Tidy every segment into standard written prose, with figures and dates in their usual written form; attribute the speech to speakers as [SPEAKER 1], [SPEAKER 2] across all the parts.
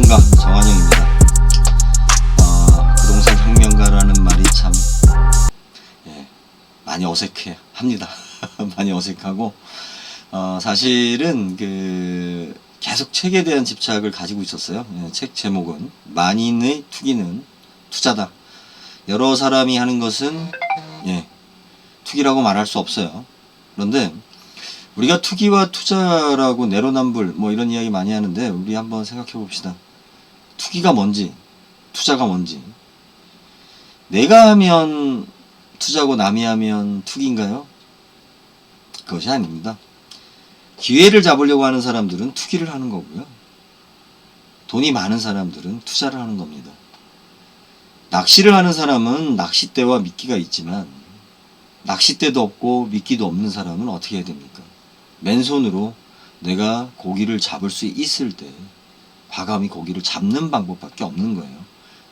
[SPEAKER 1] 안녕하십니까, 정한영입니다. 부동산 혁명가라는 말이 참 많이 어색해 합니다. 많이 어색하고 사실은 계속 책에 대한 집착을 가지고 있었어요. 책 제목은 만인의 투기는 투자다. 여러 사람이 하는 것은 투기라고 말할 수 없어요. 그런데 우리가 투기와 투자라고 내로남불 뭐 이런 이야기 많이 하는데, 우리 한번 생각해 봅시다. 투기가 뭔지, 투자가 뭔지. 내가 하면 투자고 남이 하면 투기인가요? 그것이 아닙니다. 기회를 잡으려고 하는 사람들은 투기를 하는 거고요. 돈이 많은 사람들은 투자를 하는 겁니다. 낚시를 하는 사람은 낚싯대와 미끼가 있지만, 낚싯대도 없고 미끼도 없는 사람은 어떻게 해야 됩니까? 맨손으로 내가 고기를 잡을 수 있을 때 과감히 고기를 잡는 방법밖에 없는 거예요.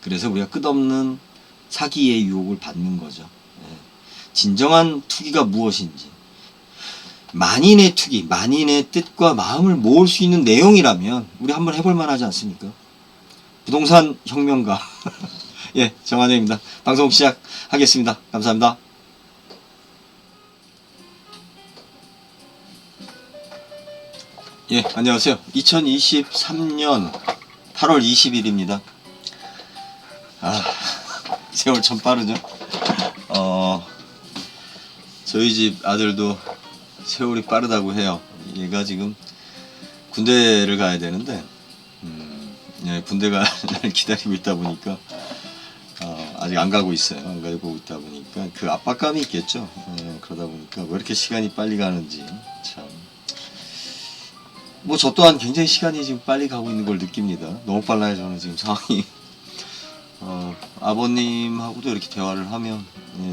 [SPEAKER 1] 그래서 우리가 끝없는 사기의 유혹을 받는 거죠. 진정한 투기가 무엇인지, 만인의 투기, 만인의 뜻과 마음을 모을 수 있는 내용이라면 우리 한번 해볼 만하지 않습니까? 부동산 혁명가 정한영입니다. 방송 시작하겠습니다. 감사합니다. 안녕하세요. 2023년 8월 20일입니다. 세월 참 빠르죠? 저희 집 아들도 세월이 빠르다고 해요. 얘가 지금 군대를 가야 되는데, 군대가 날 기다리고 있다 보니까, 아직 안 가고 있어요. 안 가고 있다 보니까 그 압박감이 있겠죠. 그러다 보니까 왜 이렇게 시간이 빨리 가는지 참. 저 또한 굉장히 시간이 지금 빨리 가고 있는 걸 느낍니다. 너무 빨라요, 저는 지금 상황이. 아버님하고도 이렇게 대화를 하면,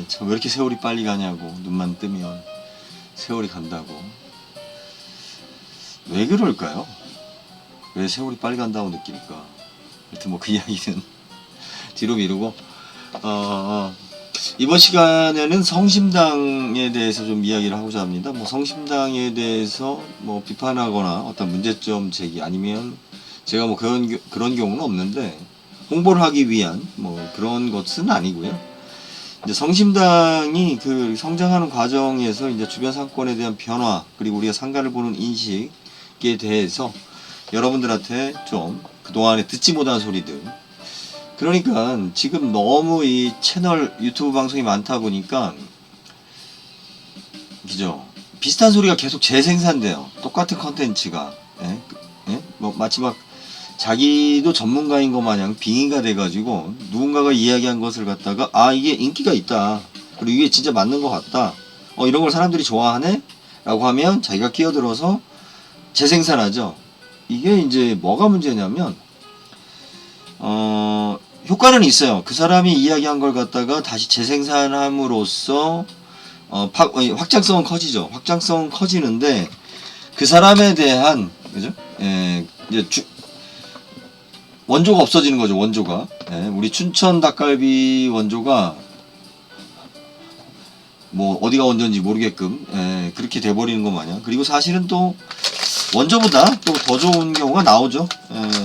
[SPEAKER 1] 참 왜 이렇게 세월이 빨리 가냐고, 눈만 뜨면 세월이 간다고. 왜 그럴까요? 왜 세월이 빨리 간다고 느낄까? 하여튼 그 이야기는 뒤로 미루고, 이번 시간에는 성심당에 대해서 좀 이야기를 하고자 합니다. 성심당에 대해서 비판하거나 어떤 문제점 제기, 아니면 제가 그런 경우는 없는데 홍보를 하기 위한 그런 것은 아니고요. 이제 성심당이 성장하는 과정에서 이제 주변 상권에 대한 변화, 그리고 우리가 상가를 보는 인식에 대해서 여러분들한테 좀 그동안에 듣지 못한 소리들, 그러니까 지금 너무 이 채널 유튜브 방송이 많다 보니까, 그죠? 비슷한 소리가 계속 재생산돼요. 똑같은 컨텐츠가. 마치 자기도 전문가인 것 마냥 빙의가 돼가지고 누군가가 이야기한 것을 갖다가 이게 인기가 있다, 그리고 이게 진짜 맞는 것 같다, 이런 걸 사람들이 좋아하네? 라고 하면 자기가 끼어들어서 재생산하죠. 이게 이제 뭐가 문제냐면, 효과는 있어요. 그 사람이 이야기한 걸 갖다가 다시 재생산함으로써 확장성은 커지죠. 확장성은 커지는데 그 사람에 대한, 그죠? 이제 원조가 없어지는 거죠. 원조가. 우리 춘천 닭갈비 원조가 어디가 원조인지 모르게끔 그렇게 돼버리는 것 마냥. 그리고 사실은 또 원조보다 또 더 좋은 경우가 나오죠.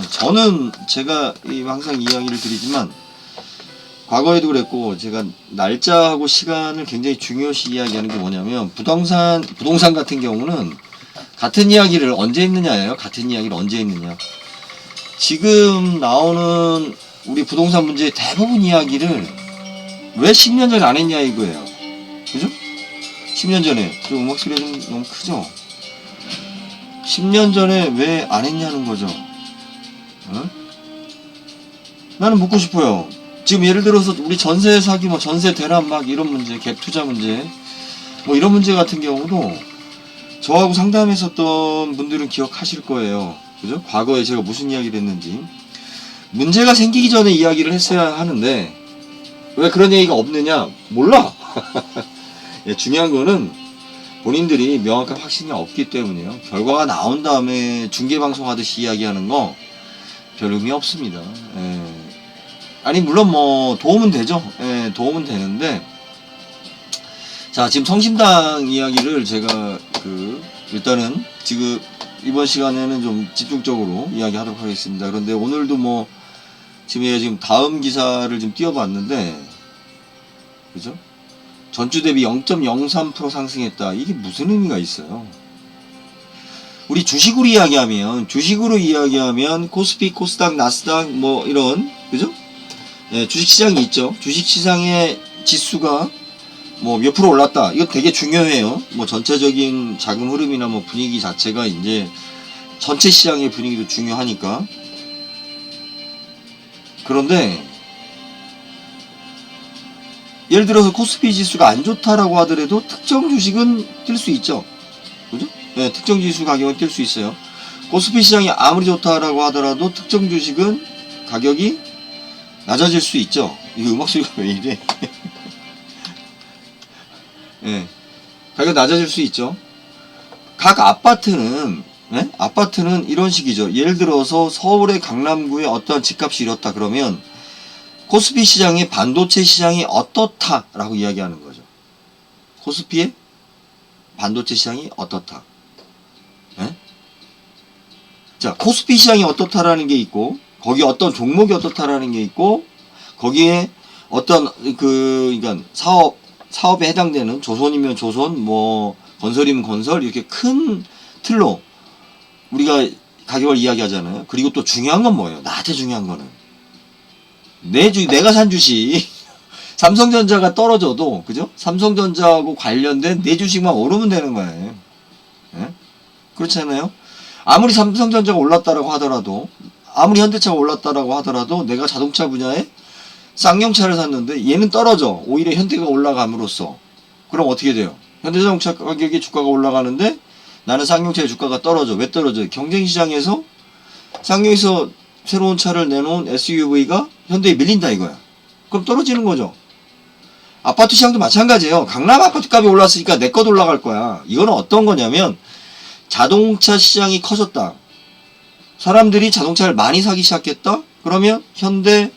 [SPEAKER 1] 저는 제가 항상 이야기를 드리지만, 과거에도 그랬고, 제가 날짜하고 시간을 굉장히 중요시 이야기하는 게 뭐냐면, 부동산 같은 경우는 같은 이야기를 언제 했느냐예요. 같은 이야기를 언제 했느냐. 지금 나오는 우리 부동산 문제의 대부분 이야기를 왜 10년 전에 안 했냐 이거예요. 그죠? 10년 전에. 좀 음악 소리가 좀 너무 크죠? 10년 전에 왜 안 했냐는 거죠. 나는 묻고 싶어요. 지금 예를 들어서 우리 전세 사기, 전세 대란 이런 문제, 갭 투자 문제, 이런 문제 같은 경우도 저하고 상담했었던 분들은 기억하실 거예요. 그죠? 과거에 제가 무슨 이야기를 했는지. 문제가 생기기 전에 이야기를 했어야 하는데 왜 그런 얘기가 없느냐? 몰라. 중요한 거는 본인들이 명확한 확신이 없기 때문에요. 결과가 나온 다음에 중계방송 하듯이 이야기하는 거 별 의미 없습니다. 아니 물론 도움은 되죠. 도움은 되는데, 자, 지금 성심당 이야기를 제가 일단은 지금 이번 시간에는 좀 집중적으로 이야기하도록 하겠습니다. 그런데 오늘도 뭐 지금 다음 기사를 좀 띄워봤는데, 그죠? 전주 대비 0.03% 상승했다. 이게 무슨 의미가 있어요? 우리 주식으로 이야기하면 코스피, 코스닥, 나스닥 뭐 이런, 그죠? 예, 주식시장이 있죠. 주식시장의 지수가 뭐 몇 프로 올랐다. 이거 되게 중요해요. 뭐 전체적인 자금 흐름이나 뭐 분위기 자체가 이제 전체 시장의 분위기도 중요하니까. 그런데 예를 들어서 코스피 지수가 안 좋다라고 하더라도 특정 주식은 뛸 수 있죠. 그죠? 네, 특정 지수 가격은 뛸 수 있어요. 코스피 시장이 아무리 좋다라고 하더라도 특정 주식은 가격이 낮아질 수 있죠. 이거 음악 소리가 왜 이래? 네, 가격 낮아질 수 있죠. 각 아파트는 아파트는 이런 식이죠. 예를 들어서 서울의 강남구에 어떠한 집값이 이렇다 그러면 코스피 시장의 반도체 시장이 어떻다라고 이야기하는 거죠. 코스피의 반도체 시장이 어떻다. 네? 자, 코스피 시장이 어떻다라는 게 있고, 거기 어떤 종목이 어떻다라는 게 있고, 거기에 어떤 그러니까 사업에 해당되는 조선이면 조선, 뭐 건설이면 건설 이렇게 큰 틀로 우리가 가격을 이야기하잖아요. 그리고 또 중요한 건 뭐예요? 나한테 중요한 거는 내가 산 주식 삼성전자가 떨어져도, 그죠? 삼성전자하고 관련된 내 주식만 오르면 되는 거예요. 예? 그렇잖아요. 아무리 삼성전자가 올랐다라고 하더라도, 아무리 현대차가 올랐다라고 하더라도 내가 자동차 분야에 쌍용차를 샀는데 얘는 떨어져. 오히려 현대가 올라감으로써. 그럼 어떻게 돼요? 현대자동차 가격의 주가가 올라가는데 나는 쌍용차의 주가가 떨어져. 왜 떨어져? 경쟁시장에서 쌍용에서 새로운 차를 내놓은 SUV가 현대에 밀린다 이거야. 그럼 떨어지는 거죠. 아파트 시장도 마찬가지예요. 강남 아파트 값이 올랐으니까 내 것 올라갈 거야. 이거는 어떤 거냐면 자동차 시장이 커졌다. 사람들이 자동차를 많이 사기 시작했다. 그러면 현대,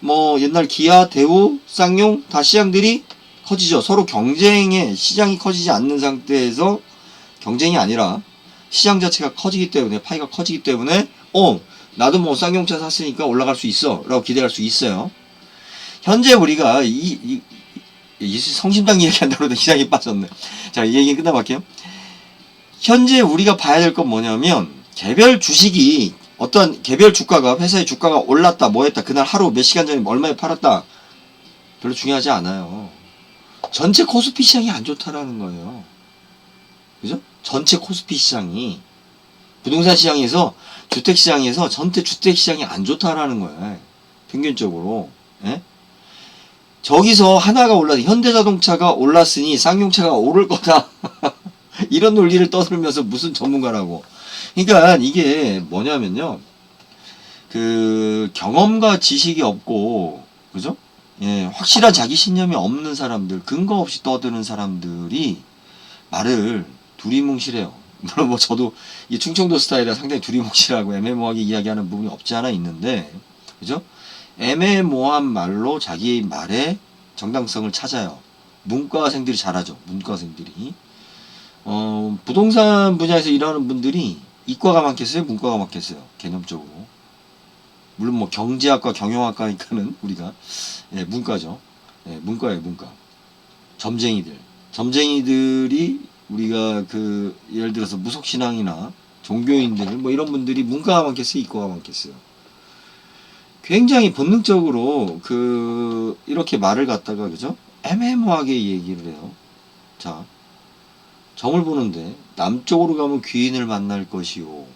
[SPEAKER 1] 뭐 옛날 기아, 대우, 쌍용 다 시장들이 커지죠. 서로 경쟁의 시장이 커지지 않는 상태에서 경쟁이 아니라 시장 자체가 커지기 때문에, 파이가 커지기 때문에 나도 뭐 쌍용차 샀으니까 올라갈 수 있어 라고 기대할 수 있어요. 현재 우리가 이 성심당 이야기한다고 해도 시장이 빠졌네. 자, 이 얘기 끝나볼게요. 현재 우리가 봐야 될 건 뭐냐면 개별 주식이 어떤 개별 주가가, 회사의 주가가 올랐다 뭐 했다, 그날 하루 몇 시간 전에 얼마에 팔았다 별로 중요하지 않아요. 전체 코스피 시장이 안 좋다라는 거예요. 그죠? 전체 코스피 시장이, 부동산 시장에서, 주택 시장에서 전체 주택 시장이 안 좋다라는 거예요. 평균적으로. 예? 저기서 하나가 올라서 현대자동차가 올랐으니 쌍용차가 오를 거다. 이런 논리를 떠들면서 무슨 전문가라고. 그러니까 이게 뭐냐면요. 그 경험과 지식이 없고, 그죠? 예, 확실한 자기 신념이 없는 사람들, 근거 없이 떠드는 사람들이 말을 두리뭉실해요. 물론 뭐 저도 이 충청도 스타일이라 상당히 두리뭉실하고 애매모호하게 이야기하는 부분이 없지 않아 있는데, 그죠? 애매모호한 말로 자기의 말의 정당성을 찾아요. 문과생들이 잘하죠. 문과생들이. 부동산 분야에서 일하는 분들이 이과가 많겠어요? 문과가 많겠어요? 개념적으로. 물론 뭐 경제학과 경영학과니까는 우리가 문과죠. 문과예요, 문과. 점쟁이들이 우리가 그 예를 들어서 무속신앙이나 종교인들 뭐 이런 분들이 문과가 많겠어요? 이과가 많겠어요? 굉장히 본능적으로 이렇게 말을 갖다가, 그죠? 애매모호하게 얘기를 해요. 자, 점을 보는데 남쪽으로 가면 귀인을 만날 것이요.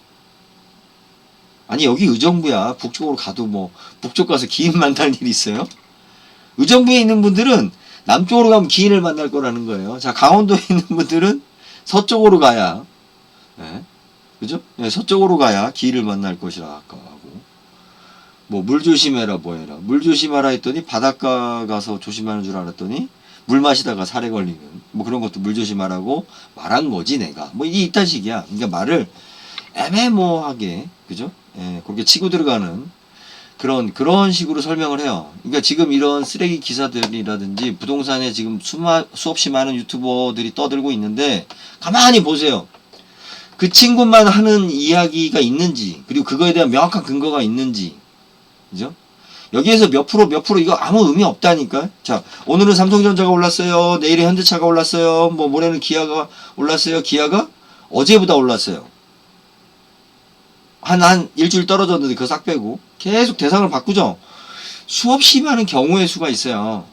[SPEAKER 1] 아니 여기 의정부야. 북쪽으로 가도 뭐 북쪽 가서 귀인 만날 일이 있어요? 의정부에 있는 분들은 남쪽으로 가면 귀인을 만날 거라는 거예요. 자, 강원도에 있는 분들은 서쪽으로 가야, 그죠? 서쪽으로 가야 귀인을 만날 것이라 아까 하고, 뭐 물 조심해라 뭐 해라. 물 조심하라 했더니 바닷가 가서 조심하는 줄 알았더니 물 마시다가 살에 걸리는 뭐 그런 것도 물 조심하라고 말한 거지 내가. 뭐 이게 이딴 식이야. 그러니까 말을 애매모호하게, 그죠? 그렇게 치고 들어가는 그런 식으로 설명을 해요. 그러니까 지금 이런 쓰레기 기사들이라든지 부동산에 지금 수없이 많은 유튜버들이 떠들고 있는데 가만히 보세요. 그 친구만 하는 이야기가 있는지, 그리고 그거에 대한 명확한 근거가 있는지, 그죠? 여기에서 몇 프로 이거 아무 의미 없다니까. 자, 오늘은 삼성전자가 올랐어요. 내일은 현대차가 올랐어요. 뭐 모레는 기아가 올랐어요. 기아가 어제보다 올랐어요. 한 일주일 떨어졌는데 그거 싹 빼고 계속 대상을 바꾸죠. 수없이 많은 경우의 수가 있어요.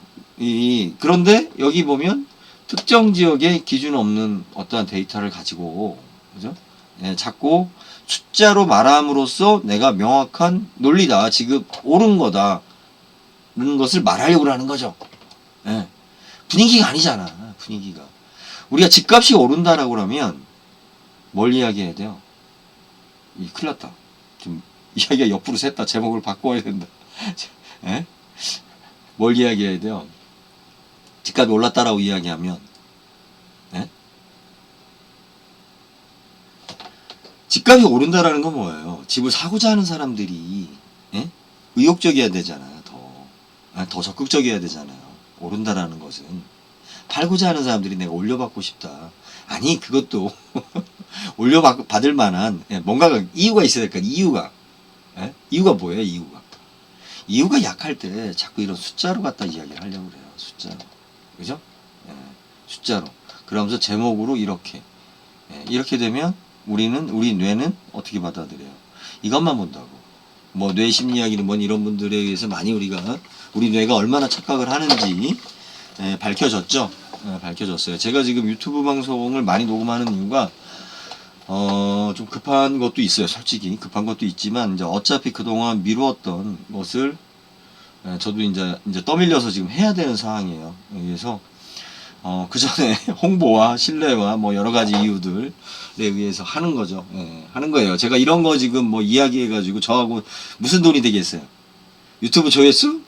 [SPEAKER 1] 그런데 여기 보면 특정 지역에 기준 없는 어떠한 데이터를 가지고, 그죠? 예, 자꾸 숫자로 말함으로써 내가 명확한 논리다, 지금 옳은 거다, 는 것을 말하려고 하는 거죠. 예. 분위기가 아니잖아, 분위기가. 우리가 집값이 오른다라고 그러면 뭘 이야기해야 돼요? 큰일 났다. 지금 이야기가 옆으로 샜다. 제목을 바꿔야 된다. 예? 뭘 이야기해야 돼요? 집값이 올랐다라고 이야기하면, 예? 집값이 오른다라는 건 뭐예요? 집을 사고자 하는 사람들이, 예? 의욕적이어야 되잖아요. 더 적극적이어야 되잖아요. 오른다라는 것은. 팔고자 하는 사람들이 내가 올려받고 싶다. 아니, 그것도 올려받을 만한, 예, 뭔가가 이유가 있어야 될까? 이유가. 예? 이유가 뭐예요? 이유가 약할 때 자꾸 이런 숫자로 갖다 이야기를 하려고 그래요. 숫자로. 그죠? 예, 숫자로. 그러면서 제목으로 이렇게. 예, 이렇게 되면 우리 뇌는 어떻게 받아들여요? 이것만 본다고. 뭐 뇌 심리학이니 뭐 이런 분들에 의해서 많이 우리 뇌가 얼마나 착각을 하는지, 예, 밝혀졌죠. 예, 밝혀졌어요. 제가 지금 유튜브 방송을 많이 녹음하는 이유가 좀 급한 것도 있어요. 솔직히 급한 것도 있지만 이제 어차피 그동안 미루었던 것을, 예, 저도 이제 떠밀려서 지금 해야 되는 상황이에요. 그래서 그 전에 홍보와 신뢰와 뭐 여러 가지 이유들에 의해서 하는 거죠. 예, 하는 거예요. 제가 이런 거 지금 뭐 이야기해가지고 저하고 무슨 돈이 되겠어요? 유튜브 조회수?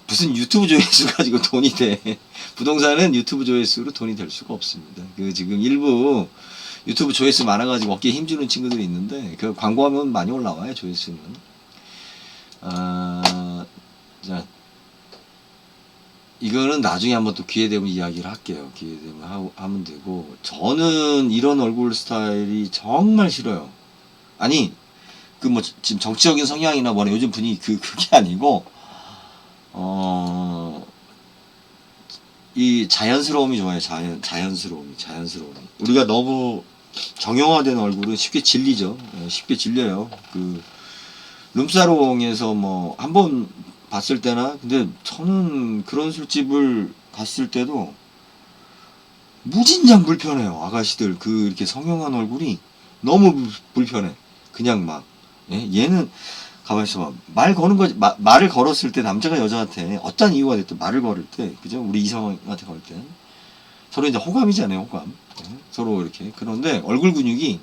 [SPEAKER 1] 무슨 유튜브 조회수 가지고 돈이 돼. 부동산은 유튜브 조회수로 돈이 될 수가 없습니다. 그 지금 일부 유튜브 조회수 많아가지고 어깨에 힘주는 친구들이 있는데 그 광고하면 많이 올라와요, 조회수는. 자, 이거는 나중에 한번 또 기회 되면 이야기를 할게요. 기회 되면 하면 되고, 저는 이런 얼굴 스타일이 정말 싫어요. 아니, 그 뭐 지금 정치적인 성향이나 뭐나 요즘 분위기 그게 아니고, 이 자연스러움이 좋아요. 자연스러움이. 우리가 너무 정형화된 얼굴은 쉽게 질리죠. 예, 쉽게 질려요. 그 룸사롱에서 뭐 한번 봤을 때나, 근데 저는 그런 술집을 갔을 때도 무진장 불편해요. 아가씨들 이렇게 성형한 얼굴이 너무 불편해. 그냥 막, 예? 얘는 가만히 있어봐. 말 거는 거지. 말을 걸었을 때 남자가 여자한테 어떤 이유가 됐든 말을 걸을 때, 그죠? 우리 이성한테 걸을 때 서로 이제 호감이잖아요. 호감. 예? 서로 이렇게. 그런데 얼굴 근육이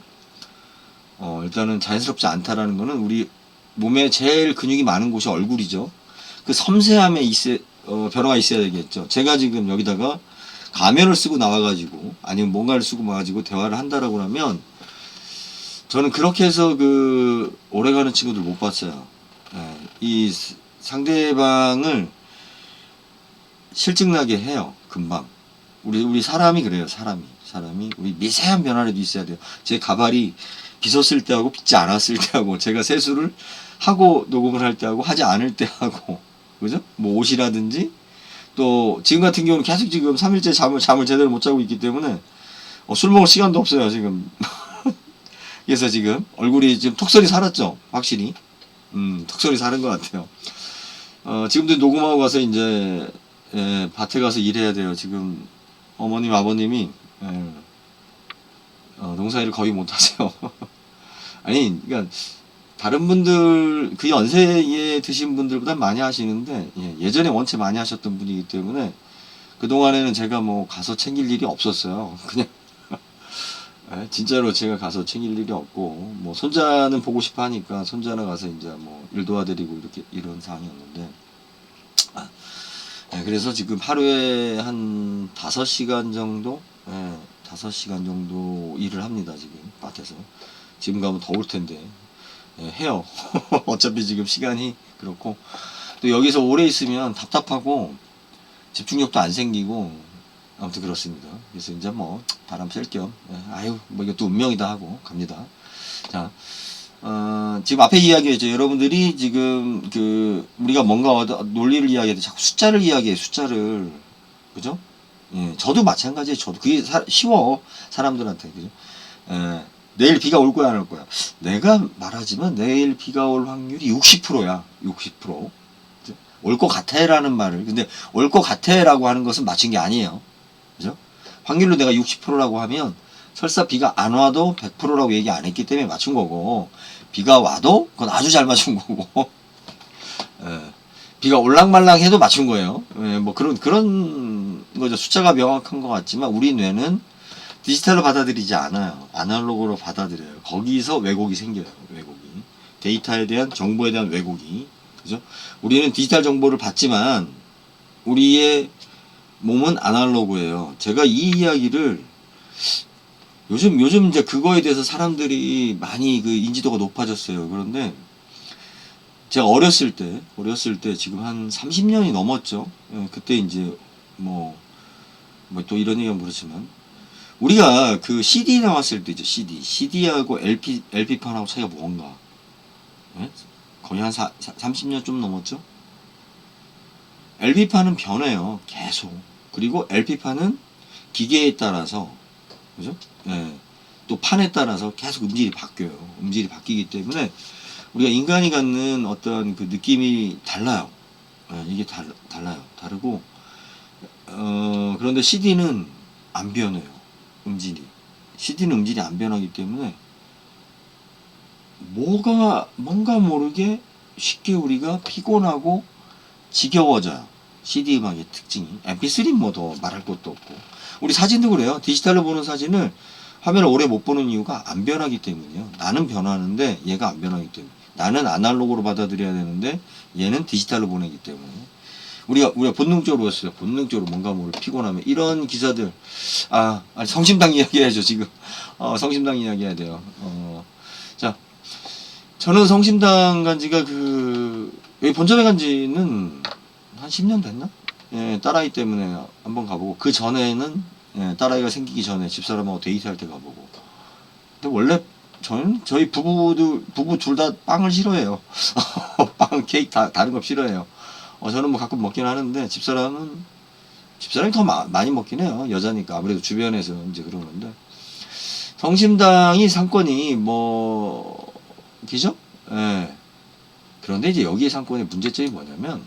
[SPEAKER 1] 일단은 자연스럽지 않다라는 거는, 우리 몸에 제일 근육이 많은 곳이 얼굴이죠. 그 섬세함에 변화가 있어야 되겠죠. 제가 지금 여기다가 가면을 쓰고 나와가지고, 아니면 뭔가를 쓰고 와가지고 대화를 한다라고 하면, 저는 그렇게 해서 오래가는 친구들 못 봤어요. 예, 이 상대방을 실증나게 해요, 금방. 우리 사람이 그래요, 사람이. 우리 미세한 변화라도 있어야 돼요. 제 가발이 빗었을 때하고 빗지 않았을 때하고, 제가 세수를 하고 녹음을 할 때하고 하지 않을 때하고, 그죠? 뭐 옷이라든지, 또 지금 같은 경우는 계속 지금 3일째 잠을 제대로 못 자고 있기 때문에 술 먹을 시간도 없어요, 지금. 그래서 지금 얼굴이 지금 턱살이 살았죠, 확실히. 턱살이 사는 것 같아요. 지금도 녹음하고 가서 이제, 예, 밭에 가서 일해야 돼요. 지금 어머님, 아버님이, 예, 농사일을 거의 못 하세요. 아니, 그러니까 다른 분들 그 연세에 드신 분들보다 많이 하시는데, 예전에 원체 많이 하셨던 분이기 때문에 그동안에는 제가 뭐 가서 챙길 일이 없었어요. 그냥 진짜로 제가 가서 챙길 일이 없고, 뭐 손자는 보고 싶어 하니까 손자나 가서 이제 뭐 일 도와드리고 이렇게 이런 상황이었는데, 그래서 지금 하루에 한 5시간 정도, 5시간 정도 일을 합니다. 지금 밭에서. 지금 가면 더울 텐데, 해요. 어차피 지금 시간이 그렇고, 또 여기서 오래 있으면 답답하고 집중력도 안 생기고, 아무튼 그렇습니다. 그래서 이제 뭐 바람 쐴 겸 아유 뭐 이것도 운명이다 하고 갑니다. 자, 지금 앞에 이야기했죠. 여러분들이 지금 우리가 뭔가 논리를 이야기할 때 자꾸 숫자를 이야기해. 숫자를 그죠? 예, 저도 마찬가지예요. 저도 그게 쉬워 사람들한테 그죠? 내일 비가 올 거야 안 올 거야. 내가 말하지만 내일 비가 올 확률이 60%야. 60%. 올 것 같아라는 말을 근데 올 것 같아라고 하는 것은 맞춘 게 아니에요. 그죠? 확률로 내가 60%라고 하면 설사 비가 안 와도 100%라고 얘기 안 했기 때문에 맞춘 거고 비가 와도 그건 아주 잘 맞춘 거고 비가 올랑말랑 해도 맞춘 거예요. 뭐 그런 거죠. 숫자가 명확한 것 같지만 우리 뇌는 디지털로 받아들이지 않아요. 아날로그로 받아들여요. 거기서 왜곡이 생겨요. 왜곡이. 데이터에 대한 정보에 대한 왜곡이. 그죠? 우리는 디지털 정보를 받지만 우리의 몸은 아날로그예요. 제가 이 이야기를 요즘 이제 그거에 대해서 사람들이 많이 그 인지도가 높아졌어요. 그런데 제가 어렸을 때 지금 한 30년이 넘었죠. 그때 이제 뭐 또 이런 얘기하면 그렇지만 우리가 그 CD 나왔을 때죠. CD하고 LP판하고 차이가 뭔가? 예? 거의 한 30년 좀 넘었죠. LP판은 변해요. 계속. 그리고 LP판은 기계에 따라서 그죠? 예. 또 판에 따라서 계속 음질이 바뀌어요. 음질이 바뀌기 때문에 우리가 인간이 갖는 어떤 그 느낌이 달라요. 예, 이게 달라요. 다르고 그런데 CD는 안 변해요. 음질이. CD는 음질이 안 변하기 때문에 뭔가 모르게 쉽게 우리가 피곤하고 지겨워져요. CD 음악의 특징이. MP3는 뭐 더 말할 것도 없고. 우리 사진도 그래요. 디지털로 보는 사진을 화면을 오래 못 보는 이유가 안 변하기 때문이에요. 나는 변하는데 얘가 안 변하기 때문에. 나는 아날로그로 받아들여야 되는데 얘는 디지털로 보내기 때문에. 우리가 본능적으로 했어요. 본능적으로 뭔가 모르게 피곤하면 이런 기사들 아니 성심당 이야기 해야죠 지금. 성심당 이야기 해야 돼요. 자, 저는 성심당 간지가 여기 본점에 간지는 한 10년 됐나? 예, 딸아이 때문에 한번 가보고 그 전에는 딸아이가 생기기 전에 집사람하고 데이트할 때 가보고. 근데 원래 저희 부부 둘 다 빵을 싫어해요. 빵, 케이크 다른 거 싫어해요. 저는 뭐 가끔 먹긴 하는데 집사람이 더 많이 먹긴 해요. 여자니까 아무래도 주변에서 이제 그러는데 성심당이 상권이 기죠? 예. 그런데 이제 여기의 상권의 문제점이 뭐냐면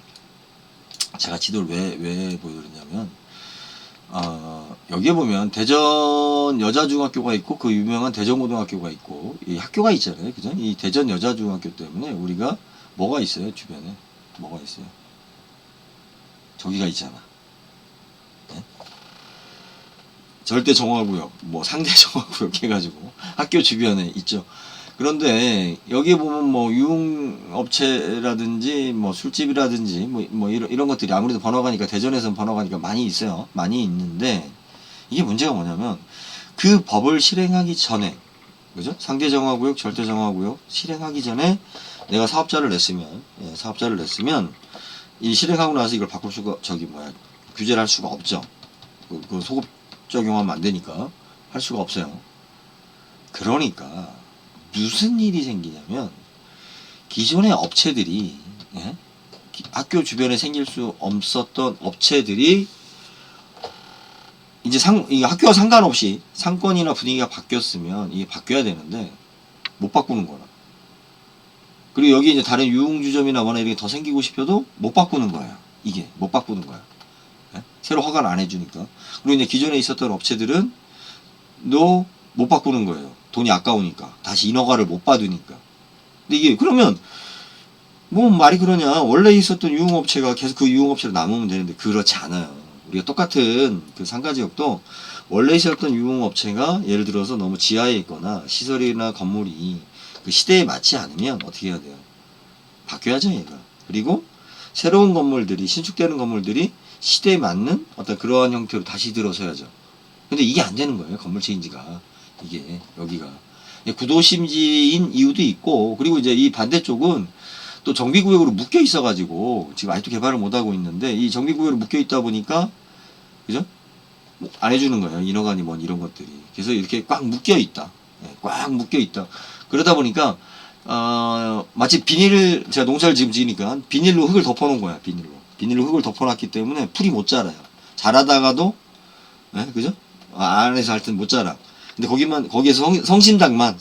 [SPEAKER 1] 제가 지도를 왜 보여드렸냐면 여기에 보면 대전 여자중학교가 있고 그 유명한 대전고등학교가 있고 이 학교가 있잖아요. 그죠? 이 대전 여자중학교 때문에 우리가 뭐가 있어요? 주변에 뭐가 있어요? 저기가 있잖아. 네? 절대 정화구역, 상대 정화구역 해가지고 학교 주변에 있죠. 그런데 여기 보면 유흥업체라든지 술집이라든지 이런 것들이 아무래도 번화가니까 대전에서는 번화가니까 많이 있어요. 많이 있는데 이게 문제가 뭐냐면 그 법을 실행하기 전에 그죠? 상대 정화구역, 절대 정화구역 실행하기 전에 내가 사업자를 냈으면 이 실행하고 나서 이걸 바꿀 수가 규제를 할 수가 없죠. 그 소급 적용하면 안 되니까 할 수가 없어요. 그러니까 무슨 일이 생기냐면 기존의 업체들이 학교 주변에 생길 수 없었던 업체들이 이제 이 학교와 상관없이 상권이나 분위기가 바뀌었으면 이게 바뀌어야 되는데 못 바꾸는 거라. 그리고 여기 이제 다른 유흥주점이나 이런 게 더 생기고 싶어도 못 바꾸는 거야. 이게 못 바꾸는 거야. 새로 허가를 안 해주니까. 그리고 이제 기존에 있었던 업체들은 못 바꾸는 거예요. 돈이 아까우니까. 다시 인허가를 못 받으니까. 근데 이게 그러면 말이 그러냐. 원래 있었던 유흥업체가 계속 그 유흥업체로 남으면 되는데 그렇지 않아요. 우리가 똑같은 그 상가지역도 원래 있었던 유흥업체가 예를 들어서 너무 지하에 있거나 시설이나 건물이 그 시대에 맞지 않으면 어떻게 해야 돼요? 바뀌어야죠, 얘가. 그리고 새로운 건물들이, 신축되는 건물들이 시대에 맞는 어떤 그러한 형태로 다시 들어서야죠. 근데 이게 안 되는 거예요, 건물 체인지가. 이게, 여기가. 구도심지인 이유도 있고, 그리고 이제 이 반대쪽은 또 정비구역으로 묶여 있어가지고, 지금 아직도 개발을 못하고 있는데, 이 정비구역으로 묶여 있다 보니까, 그죠? 안 해주는 거예요. 인허가니 뭐 이런 것들이. 그래서 이렇게 꽉 묶여 있다. 예, 꽉 묶여 있다. 그러다 보니까 마치 비닐을 제가 농사를 지금 지으니까 비닐로 흙을 덮어놓은 거야. 비닐로 흙을 덮어놨기 때문에 풀이 못 자라요. 자라다가도 예, 그죠? 안에서 할 땐 못 자라. 근데 거기에서 성심당만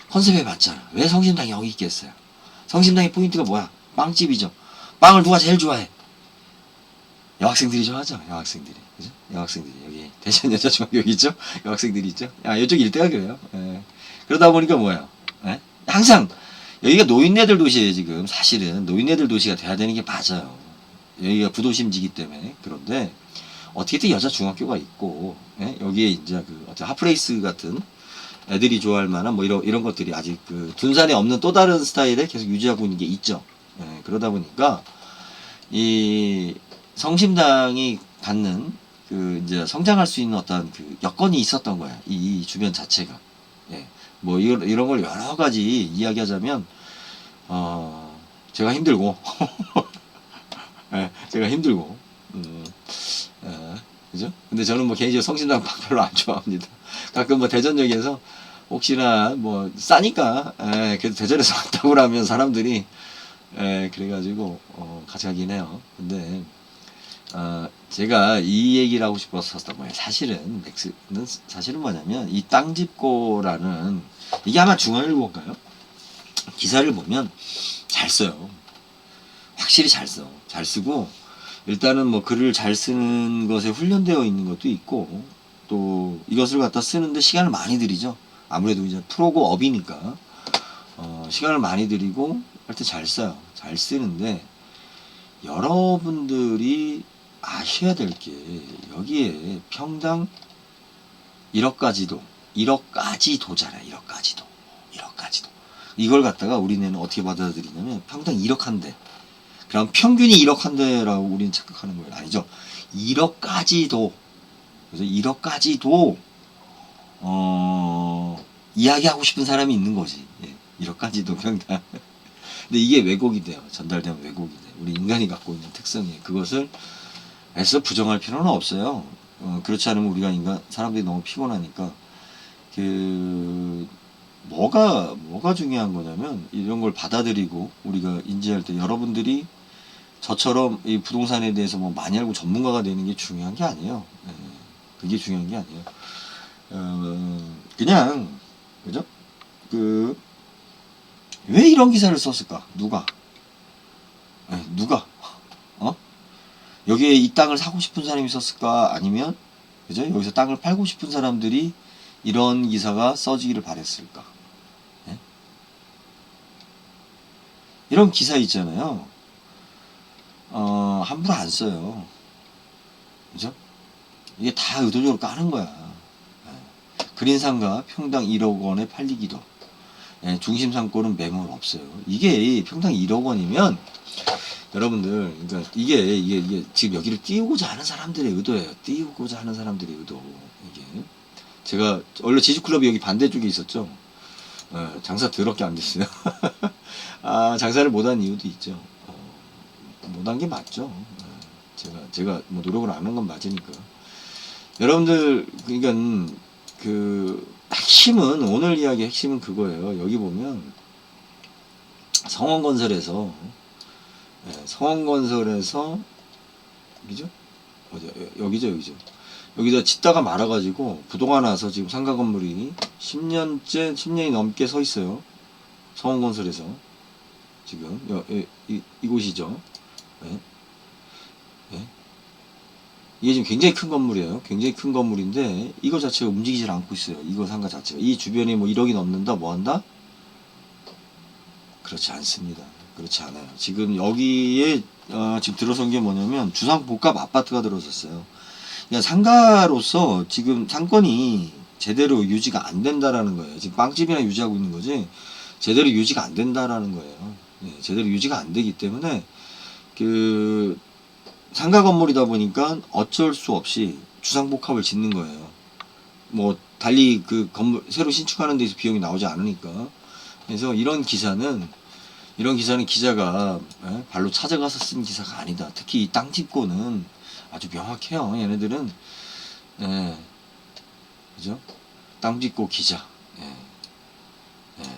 [SPEAKER 1] 컨셉에 맞잖아. 왜 성심당이 여기 있겠어요? 성심당의 포인트가 뭐야? 빵집이죠. 빵을 누가 제일 좋아해? 여학생들이 좋아하죠. 여학생들이. 그죠? 여학생들이. 여기 대전여자중학교 여기 있죠? 여학생들이 있죠? 이쪽 일대가 그래요. 예. 그러다 보니까 뭐예요? 예? 항상 여기가 노인네들 도시예요. 지금 사실은 노인네들 도시가 돼야 되는 게 맞아요. 여기가 부도심지기 때문에. 그런데 어떻게든 여자 중학교가 있고, 예? 여기에 이제 그 어떤 핫플레이스 같은 애들이 좋아할 만한 뭐 이런 것들이 아직 그 둔산에 없는 또 다른 스타일에 계속 유지하고 있는 게 있죠. 예, 그러다 보니까 이 성심당이 갖는 그 이제 성장할 수 있는 어떤 그 여건이 있었던 거야. 이 주변 자체가. 예, 뭐 이런 걸 여러 가지 이야기하자면 제가 힘들고 예, 제가 힘들고 그죠? 근데 저는 뭐 개인적으로 성심당 방 별로 안 좋아합니다. 가끔 뭐 대전역에서 혹시나 뭐 싸니까 그래도 대전에서 왔다고 하면 사람들이 그래가지고 같이 가긴 해요. 근데 제가 이 얘기를 하고 싶었었던 거예요. 사실은 맥스는 사실은 뭐냐면 이 땅집고라는 이게 아마 중앙일보인가요? 기사를 보면 잘 써요. 확실히 잘 써. 잘 쓰고 일단은 뭐 글을 잘 쓰는 것에 훈련되어 있는 것도 있고 또 이것을 갖다 쓰는데 시간을 많이 들이죠. 아무래도 이제 프로고 업이니까 시간을 많이 들이고 할 때 잘 써요. 잘 쓰는데 여러분들이 아셔야 될 게 여기에 평당 1억까지도 1억까지도잖아요. 1억까지도 이걸 갖다가 우리는 어떻게 받아들이냐면 평당 1억 한 대. 그럼 평균이 1억 한 대라고 우리는 착각하는 거예요. 아니죠. 1억까지도 그래서 1억까지도 이야기하고 싶은 사람이 있는 거지. 예, 1억까지도 평당. 근데 이게 왜곡이 돼요. 전달되면 왜곡이 돼요. 우리 인간이 갖고 있는 특성이에요. 그것을 애써 부정할 필요는 없어요. 그렇지 않으면 우리가 사람들이 너무 피곤하니까 뭐가 중요한 거냐면 이런 걸 받아들이고 우리가 인지할 때 여러분들이 저처럼 이 부동산에 대해서 뭐 많이 알고 전문가가 되는 게 중요한 게 아니에요. 그게 중요한 게 아니에요. 그냥 그죠? 왜 이런 기사를 썼을까? 누가? 여기에 이 땅을 사고 싶은 사람이 있었을까? 아니면 그죠? 여기서 땅을 팔고 싶은 사람들이 이런 기사가 써지기를 바랬을까? 예? 이런 기사 있잖아요. 함부로 안 써요. 그죠? 이게 다 의도적으로 까는 거야. 그린상가 평당 1억 원에 팔리기도. 중심 상권은 매물 없어요. 이게 평당 1억 원이면 여러분들, 그러니까 이게 지금 여기를 띄우고자 하는 사람들의 의도예요. 띄우고자 하는 사람들의 의도. 이게 제가 원래 지주클럽이 여기 반대쪽에 있었죠. 장사 더럽게 안 됐어요. 장사를 못한 이유도 있죠. 못한 게 맞죠. 제가 뭐 노력을 안 한 건 맞으니까. 여러분들, 그러니까 핵심은 오늘 이야기 핵심은 그거예요. 여기 보면 성원건설에서 그죠? 여기죠. 여기다 짓다가 말아가지고 부도가 나서 지금 상가 건물이 10년이 넘게 서 있어요. 성원건설에서 지금 이곳이죠. 이게 지금 굉장히 큰 건물이에요. 굉장히 큰 건물인데 이거 자체가 움직이질 않고 있어요. 이거 상가 자체가. 이 주변에 뭐 1억이 넘는다 뭐 한다? 그렇지 않습니다. 그렇지 않아요. 지금 여기에 지금 들어선 게 뭐냐면 주상복합 아파트가 들어섰어요. 그러니까 상가로서 지금 상권이 제대로 유지가 안 된다라는 거예요. 지금 빵집이나 유지하고 있는 거지 제대로 유지가 안 된다라는 거예요. 제대로 유지가 안 되기 때문에 상가 건물이다 보니까 어쩔 수 없이 주상복합을 짓는 거예요. 뭐 달리 그 건물 새로 신축하는 데서 비용이 나오지 않으니까. 그래서 이런 기사는 기자가 발로 찾아가서 쓴 기사가 아니다. 특히 이 땅집고는 아주 명확해요. 얘네들은 예. 그죠? 땅 빚고 기자. 예. 예.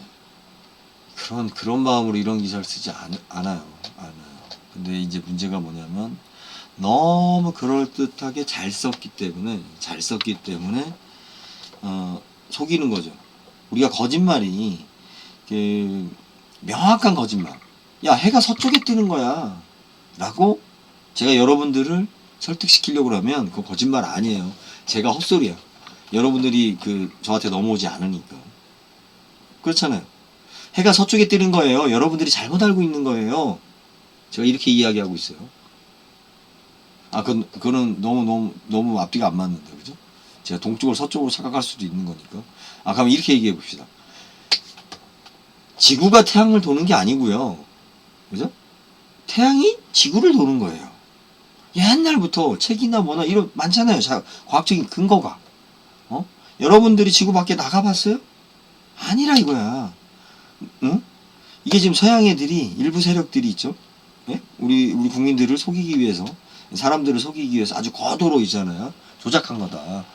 [SPEAKER 1] 그런 마음으로 이런 기사를 쓰지 않아요. 근데 이제 문제가 뭐냐면, 너무 그럴듯하게 잘 썼기 때문에, 속이는 거죠. 우리가 거짓말이, 명확한 거짓말. 야, 해가 서쪽에 뜨는 거야. 라고 제가 여러분들을 설득시키려고 하면 그거 거짓말 아니에요. 제가 헛소리야. 여러분들이 저한테 넘어오지 않으니까. 그렇잖아요. 해가 서쪽에 뜨는 거예요. 여러분들이 잘못 알고 있는 거예요. 제가 이렇게 이야기하고 있어요. 그거는 너무 앞뒤가 안 맞는데, 그죠? 제가 동쪽을 서쪽으로 착각할 수도 있는 거니까. 그럼 이렇게 얘기해 봅시다. 지구가 태양을 도는 게 아니고요. 그죠? 태양이 지구를 도는 거예요. 옛날부터 책이나 뭐나 이런 많잖아요. 과학적인 근거가. 여러분들이 지구 밖에 나가봤어요? 아니라 이거야. 응? 이게 지금 서양 애들이 일부 세력들이 있죠. 예? 우리 국민들을 속이기 위해서, 사람들을 속이기 위해서 아주 거도로 있잖아요. 조작한 거다.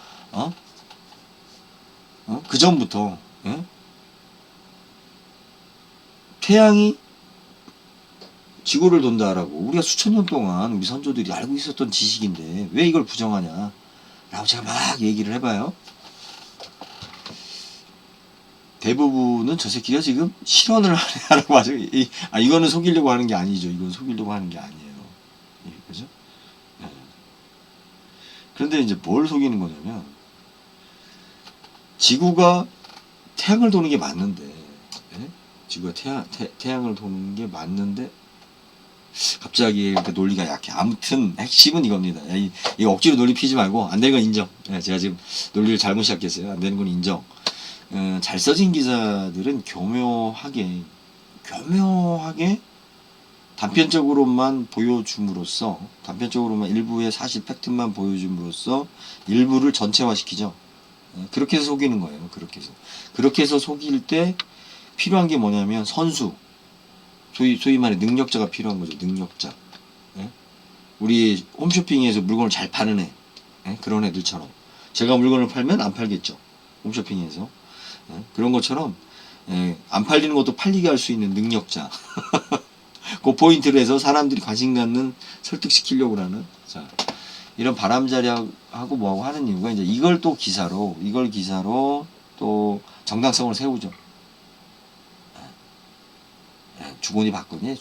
[SPEAKER 1] 그 전부터, 예? 태양이 지구를 돈다라고 우리가 수천 년 동안 우리 선조들이 알고 있었던 지식인데 왜 이걸 부정하냐 라고 제가 막 얘기를 해봐요. 대부분은 저 새끼가 지금 실언을 하라고 하죠. 이거는 속이려고 하는 게 아니죠. 이건 속이려고 하는 게 아니에요. 예, 그죠? 예. 그런데 이제 뭘 속이는 거냐면, 지구가 태양을 도는 게 맞는데, 예? 지구가 태양을 도는 게 맞는데, 갑자기 논리가 약해. 아무튼 핵심은 이겁니다. 이 억지로 논리 피지 말고 안 되는 건 인정. 예, 제가 지금 논리를 잘못 시작했어요. 안 되는 건 인정. 잘 써진 기사들은 교묘하게 단편적으로만 보여줌으로써, 단편적으로만 일부의 사실 팩트만 보여줌으로써 일부를 전체화시키죠. 그렇게 해서 속이는 거예요. 그렇게 해서 속일 때 필요한 게 뭐냐면 선수, 소위 말해 능력자가 필요한 거죠. 능력자. 예? 우리 홈쇼핑에서 물건을 잘 파는 애, 예? 그런 애들처럼 제가 물건을 팔면 안 팔겠죠. 홈쇼핑에서. 예? 그런 것처럼, 예, 안 팔리는 것도 팔리게 할 수 있는 능력자. 그 포인트를 해서 사람들이 관심 갖는, 설득시키려고 하는, 자, 이런 바람잡이하고 뭐하고 하는 이유가 이제 이걸 기사로 또 정당성을 세우죠. 주거니 받거니.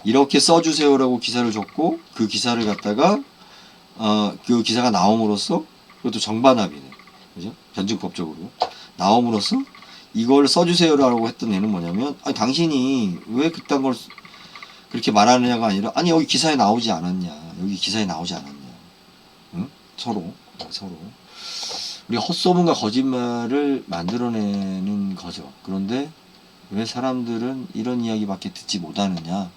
[SPEAKER 1] 이렇게 써주세요라고 기사를 줬고, 그 기사를 갖다가 그 기사가 나옴으로써, 그것도 정반합이네, 그죠? 변증법적으로 나옴으로써 이걸 써주세요라고 했던 애는 뭐냐면, 당신이 왜 그딴 걸 그렇게 말하느냐가 아니라, 여기 기사에 나오지 않았냐, 응? 서로 우리가 헛소문과 거짓말을 만들어내는 거죠. 그런데 왜 사람들은 이런 이야기밖에 듣지 못하느냐?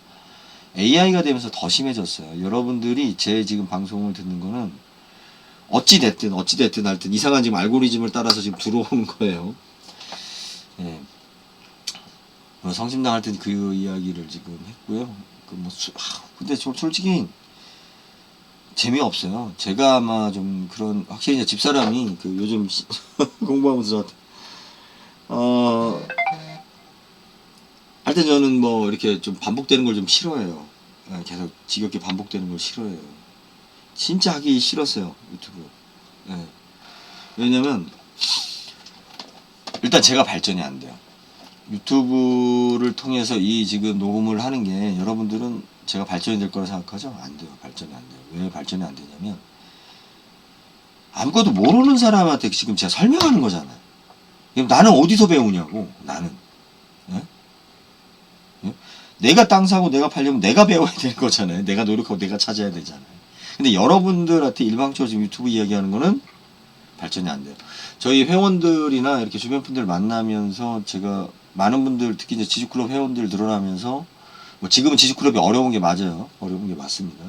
[SPEAKER 1] AI가 되면서 더 심해졌어요. 여러분들이 제 지금 방송을 듣는 거는 어찌됐든 하여튼 이상한 지금 알고리즘을 따라서 지금 들어오는 거예요. 예. 성심당 할 땐 그 이야기를 지금 했고요. 근데 솔직히 재미없어요. 제가 아마 좀 확실히 이제 집사람이 요즘 공부하면서 하여튼 저는 이렇게 좀 반복되는 걸 좀 싫어해요. 계속 지겹게 반복되는 걸 싫어해요. 진짜 하기 싫었어요, 유튜브. 예. 왜냐면, 일단 제가 발전이 안 돼요. 유튜브를 통해서 이 지금 녹음을 하는 게 여러분들은 제가 발전이 될 거라 생각하죠? 안 돼요. 발전이 안 돼요. 왜 발전이 안 되냐면, 아무것도 모르는 사람한테 지금 제가 설명하는 거잖아요. 그럼 나는 어디서 배우냐고, 나는. 예? 예? 내가 땅 사고 내가 팔려면 내가 배워야 되는 거잖아요. 내가 노력하고 내가 찾아야 되잖아요. 근데 여러분들한테 일방적으로 지금 유튜브 이야기하는 거는 발전이 안 돼요. 저희 회원들이나 이렇게 주변 분들 만나면서 제가 많은 분들, 특히 이제 지주클럽 회원들 늘어나면서, 지금은 지주클럽이 어려운 게 맞아요. 어려운 게 맞습니다.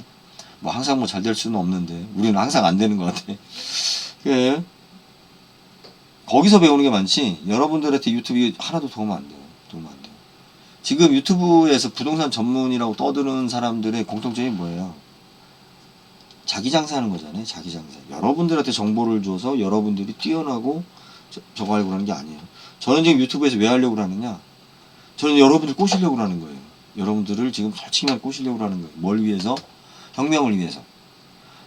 [SPEAKER 1] 항상 잘 될 수는 없는데, 우리는 항상 안 되는 것 같아. 거기서 배우는 게 많지, 여러분들한테 유튜브 하나도 도움 안 돼요. 지금 유튜브에서 부동산 전문이라고 떠드는 사람들의 공통점이 뭐예요? 자기 장사하는 거잖아요. 자기 장사. 여러분들한테 정보를 줘서 여러분들이 뛰어나고 저거 하려고 하는 게 아니에요. 저는 지금 유튜브에서 왜 하려고 하느냐? 저는 여러분들 꼬시려고 하는 거예요. 여러분들을 지금 솔직히 말 꼬시려고 하는 거예요. 뭘 위해서? 혁명을 위해서.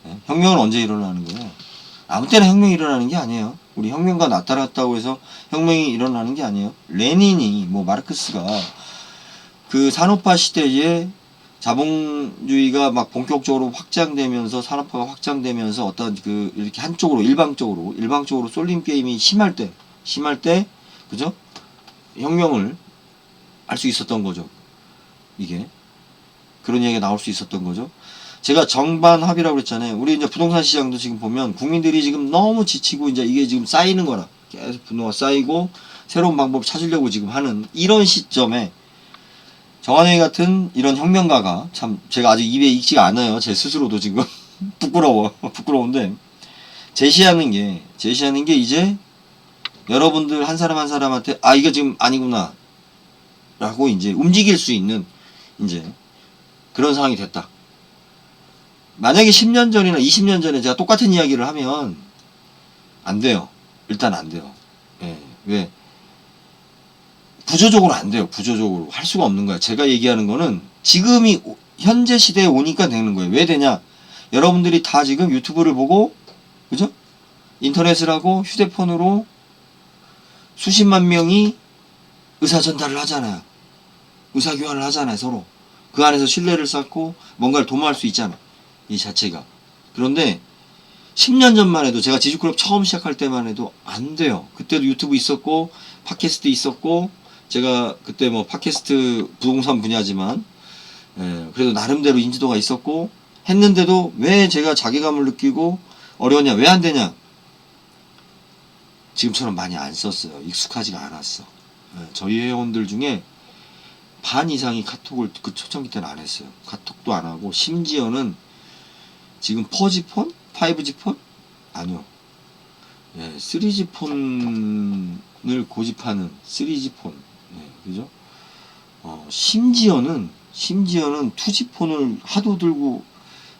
[SPEAKER 1] 예? 혁명은 언제 일어나는 거예요? 아무 때나 혁명이 일어나는 게 아니에요. 우리 혁명가 나타났다고 해서 혁명이 일어나는 게 아니에요. 레닌이, 뭐 마르크스가 그 산업화 시대에 자본주의가 막 본격적으로 확장되면서 산업화가 확장되면서 어떤 그 이렇게 한쪽으로 일방적으로 쏠림 게임이 심할 때 그죠? 혁명을 할 수 있었던 거죠. 이게 그런 얘기가 나올 수 있었던 거죠. 제가 정반 합의라고 그랬잖아요. 우리 이제 부동산 시장도 지금 보면 국민들이 지금 너무 지치고 이제 이게 지금 쌓이는 거라 계속 분노가 쌓이고 새로운 방법 찾으려고 지금 하는 이런 시점에 정한영이 같은 이런 혁명가가 참 제가 아직 입에 익지가 않아요. 제 스스로도 지금 부끄러운데 제시하는 게 이제 여러분들 한 사람 한 사람한테 아 이거 지금 아니구나 라고 이제 움직일 수 있는 이제 그런 상황이 됐다. 만약에 10년 전이나 20년 전에 제가 똑같은 이야기를 하면 안 돼요. 일단 안 돼요. 예. 왜? 구조적으로 안 돼요. 구조적으로 할 수가 없는 거야. 제가 얘기하는 거는 지금이 현재 시대에 오니까 되는 거예요. 왜 되냐? 여러분들이 다 지금 유튜브를 보고 그죠? 인터넷을 하고 휴대폰으로 수십만 명이 의사 전달을 하잖아요. 의사 교환을 하잖아요. 서로. 그 안에서 신뢰를 쌓고 뭔가를 도모할 수 있잖아. 이 자체가. 그런데 10년 전만 해도 제가 지주클럽 처음 시작할 때만 해도 안 돼요. 그때도 유튜브 있었고 팟캐스트 있었고 제가 그때 뭐 팟캐스트 부동산 분야지만 그래도 나름대로 인지도가 있었고 했는데도 왜 제가 자괴감을 느끼고 어려웠냐? 왜 안 되냐? 지금처럼 많이 안 썼어요. 익숙하지가 않았어. 저희 회원들 중에 반 이상이 카톡을 그 초창기 때는 안 했어요. 카톡도 안 하고 심지어는 지금 4G폰? 5G폰? 아니요. 3G폰을 고집하는 3G폰. 그죠? 심지어는 2G폰을 하도 들고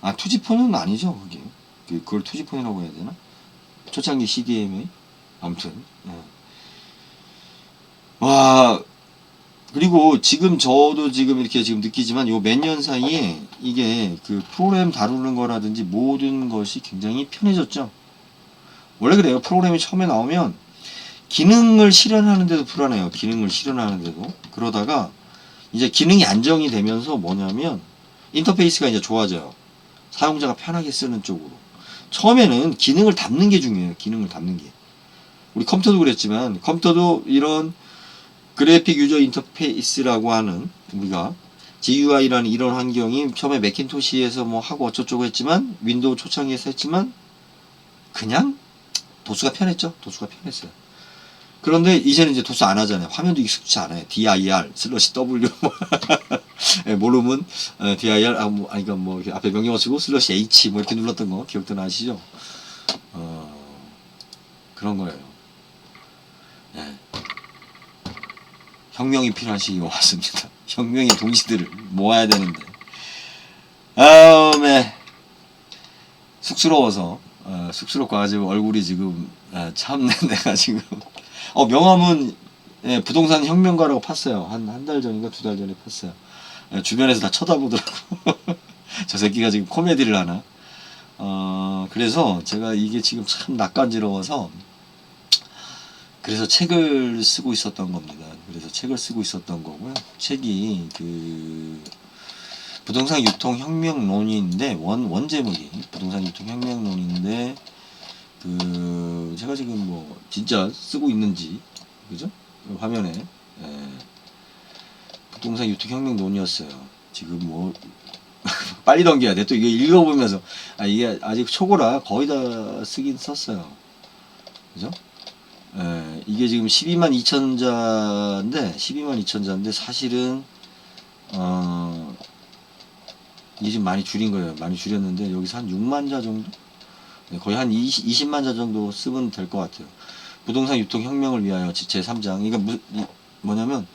[SPEAKER 1] 2G폰은 아니죠. 그게. 그걸 2G폰이라고 해야 되나? 초창기 CDMA. 아무튼. 와, 그리고 지금 저도 지금 이렇게 지금 느끼지만 요 몇 년 사이에 이게 그 프로그램 다루는 거라든지 모든 것이 굉장히 편해졌죠. 원래 그래요. 프로그램이 처음에 나오면 기능을 실현하는데도 불안해요. 기능을 실현하는데도. 그러다가 이제 기능이 안정이 되면서 뭐냐면 인터페이스가 이제 좋아져요. 사용자가 편하게 쓰는 쪽으로. 처음에는 기능을 담는 게 중요해요. 기능을 담는 게. 우리 컴퓨터도 그랬지만 컴퓨터도 이런 그래픽 유저 인터페이스라고 하는 우리가 GUI라는 이런 환경이 처음에 맥킨토시에서 뭐 하고 어쩌고저쩌고 했지만 윈도우 초창기에서 했지만 그냥 도수가 편했죠. 도수가 편했어요. 그런데 이제는 이제 도수 안 하잖아요. 화면도 익숙치 않아요. dir/w 모르면 dir 그러니까 뭐 앞에 명령어 쓰고 /h 뭐 이렇게 눌렀던 거 기억도 나시죠? 그런 거예요. 혁명이 필요한 시기가 왔습니다. 혁명의 동지들을 모아야 되는데 쑥스러워서 쑥스럽고가지고 얼굴이 지금 참내 내가 지금 명함은 부동산 혁명가라고 팠어요. 한 달 전인가 2달 전에 팠어요. 주변에서 다 쳐다보더라고. 저 새끼가 지금 코미디를 하나. 그래서 제가 이게 지금 참 낯간지러워서 그래서 책을 쓰고 있었던 겁니다. 그래서 책을 쓰고 있었던 거고요. 책이 그 부동산 유통 혁명론인데 원 제목이 부동산 유통 혁명론인데 그 제가 지금 뭐 진짜 쓰고 있는지 그죠? 화면에 부동산 유통 혁명론이었어요. 지금 뭐 빨리 넘겨야 돼. 또 이거 읽어보면서 이게 아직 초고라 거의 다 쓰긴 썼어요. 그죠? 이게 지금 12만 2천자인데 사실은 이게 지금 많이 줄인 거예요. 많이 줄였는데 여기서 한 6만 자 정도? 거의 한 20만 자 정도 쓰면 될 것 같아요. 부동산 유통 혁명을 위하여 제 3장. 이게 뭐냐면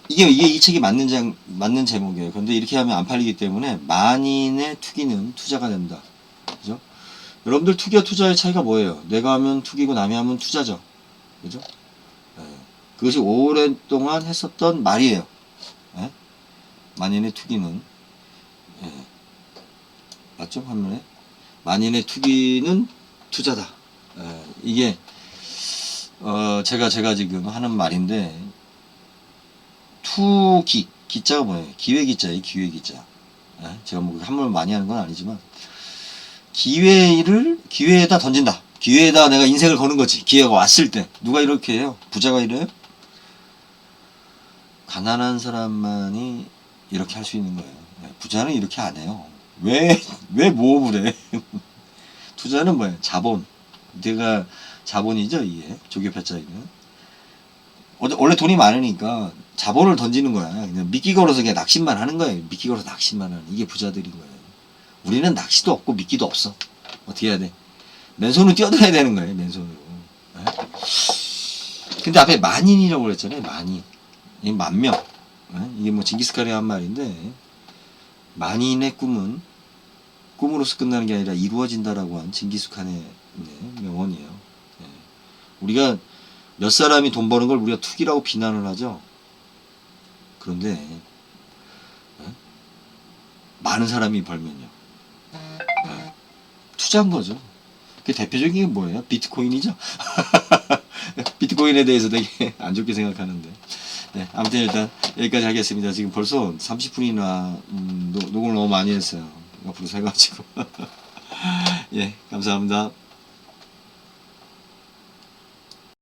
[SPEAKER 1] 이게 이게 이 책이 맞는 제목이에요. 그런데 이렇게 하면 안 팔리기 때문에 만인의 투기는 투자가 된다. 그죠? 여러분들 투기와 투자의 차이가 뭐예요? 내가 하면 투기고 남이 하면 투자죠. 그죠? 예. 그것이 오랫동안 했었던 말이에요. 예? 만인의 투기는 예. 맞죠? 화면에 만인의 투기는 투자다. 예. 이게 제가 지금 하는 말인데 투기 기자가 뭐예요? 기회기자예요. 기회기자. 예? 제가 뭐 한말 많이 하는 건 아니지만 기회에다 던진다. 기회에다 내가 인생을 거는 거지. 기회가 왔을 때 누가 이렇게 해요? 부자가 이래요? 가난한 사람만이 이렇게 할 수 있는 거예요. 부자는 이렇게 안 해요. 왜 모험을 해? 투자는 뭐예요? 자본. 내가 자본이죠, 이게. 조개팔자에는. 원래 돈이 많으니까 자본을 던지는 거야. 그냥 미끼 걸어서 그냥 낚시만 하는 거예요. 미끼 걸어서 낚시만 하는. 이게 부자들인 거예요. 우리는 낚시도 없고 미끼도 없어. 어떻게 해야 돼? 맨손으로 뛰어들어야 되는 거예요, 맨손으로. 네? 근데 앞에 만인이라고 그랬잖아요, 만인. 이 만명. 네? 이게 뭐 징기스칸이 한 말인데, 만인의 꿈은 꿈으로서 끝나는 게 아니라 이루어진다라고 한 징기스칸의 네, 명언이에요. 네. 우리가 몇 사람이 돈 버는 걸 우리가 투기라고 비난을 하죠. 그런데 네? 많은 사람이 벌면요. 네. 투자한 거죠. 그 대표적인 게 뭐예요? 비트코인이죠. 비트코인에 대해서 되게 안 좋게 생각하는데. 네, 아무튼 일단 여기까지 하겠습니다. 지금 벌써 30분이나 녹음을 너무 많이 했어요. 앞으로 세가지고. 예, 감사합니다.